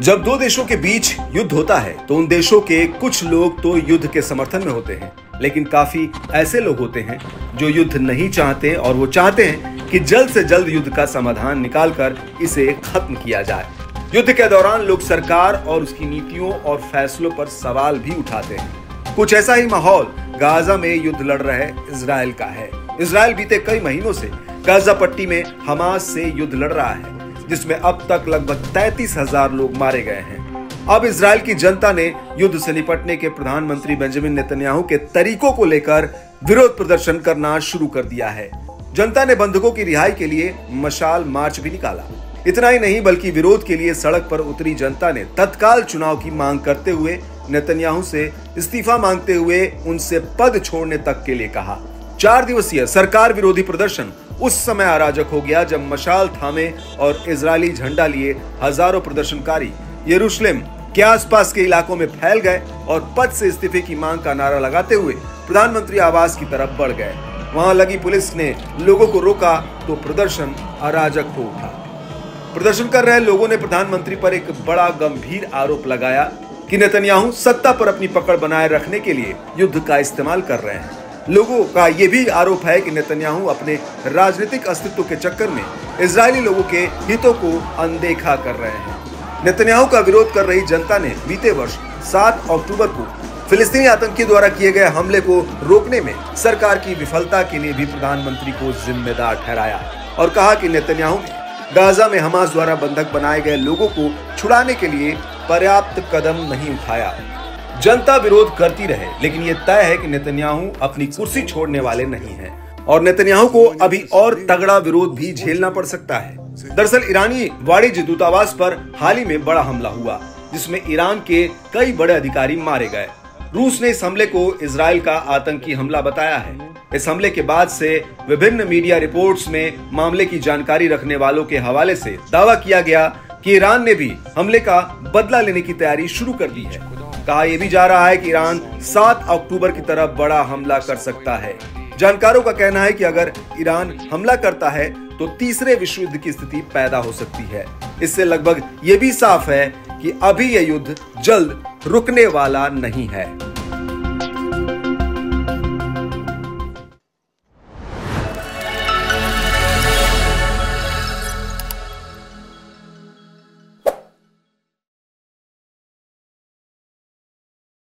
जब दो देशों के बीच युद्ध होता है तो उन देशों के कुछ लोग तो युद्ध के समर्थन में होते हैं, लेकिन काफी ऐसे लोग होते हैं जो युद्ध नहीं चाहते और वो चाहते हैं कि जल्द से जल्द युद्ध का समाधान निकालकर इसे खत्म किया जाए। युद्ध के दौरान लोग सरकार और उसकी नीतियों और फैसलों पर सवाल भी उठाते हैं। कुछ ऐसा ही माहौल गाजा में युद्ध लड़ रहे इजराइल का है। इजराइल बीते कई महीनों से गाजा पट्टी में हमास से युद्ध लड़ रहा है, जिसमें अब तक लगभग 33,000 लोग मारे गए हैं। अब इजराइल की जनता ने युद्ध से निपटने के प्रधानमंत्री बेंजामिन नेतन्याहू के तरीकों को लेकर विरोध प्रदर्शन करना शुरू कर दिया है। जनता ने बंधकों की रिहाई के लिए मशाल मार्च भी निकाला। इतना ही नहीं बल्कि विरोध के लिए सड़क पर उतरी जनता ने तत्काल चुनाव की मांग करते हुए नेतन्याहू से इस्तीफा मांगते हुए उनसे पद छोड़ने तक के लिए कहा। 4 दिवसीय सरकार विरोधी प्रदर्शन उस समय अराजक हो गया जब मशाल थामे और इजरायली झंडा लिए हजारों प्रदर्शनकारी यरूशलेम के आसपास के इलाकों में फैल गए और पद से इस्तीफे की मांग का नारा लगाते हुए प्रधानमंत्री आवास की तरफ बढ़ गए। वहां लगी पुलिस ने लोगों को रोका तो प्रदर्शन अराजक हो उठा। प्रदर्शन कर रहे लोगों ने प्रधानमंत्री पर एक बड़ा गंभीर आरोप लगाया कि नेतन्याहू सत्ता पर अपनी पकड़ बनाए रखने के लिए युद्ध का इस्तेमाल कर रहे हैं। लोगों का यह भी आरोप है कि नेतन्याहू अपने राजनीतिक अस्तित्व के चक्कर में इजरायली लोगों के हितों को अनदेखा कर रहे हैं। नेतन्याहू का विरोध कर रही जनता ने बीते वर्ष 7 अक्टूबर को फिलिस्तीनी आतंकी द्वारा किए गए हमले को रोकने में सरकार की विफलता के लिए भी प्रधानमंत्री को जिम्मेदार ठहराया और कहा कि नेतन्याहू ने गाजा में हमास द्वारा बंधक बनाए गए लोगों को छुड़ाने के लिए पर्याप्त कदम नहीं उठाया। जनता विरोध करती रहे, लेकिन ये तय है कि नेतन्याहू अपनी कुर्सी छोड़ने वाले नहीं हैं और नेतन्याहू को अभी और तगड़ा विरोध भी झेलना पड़ सकता है। दरअसल ईरानी वाणिज्य दूतावास पर हाल ही में बड़ा हमला हुआ, जिसमें ईरान के कई बड़े अधिकारी मारे गए। रूस ने इस हमले को इजराइल का आतंकी हमला बताया है। इस हमले के बाद से विभिन्न मीडिया रिपोर्ट्स में मामले की जानकारी रखने वालों के हवाले से दावा किया गया कि ईरान ने भी हमले का बदला लेने की तैयारी शुरू कर दी है। कहा यह भी जा रहा है कि ईरान 7 अक्टूबर की तरफ बड़ा हमला कर सकता है। जानकारों का कहना है कि अगर ईरान हमला करता है तो तीसरे विश्व युद्ध की स्थिति पैदा हो सकती है। इससे लगभग ये भी साफ है कि अभी यह युद्ध जल्द रुकने वाला नहीं है।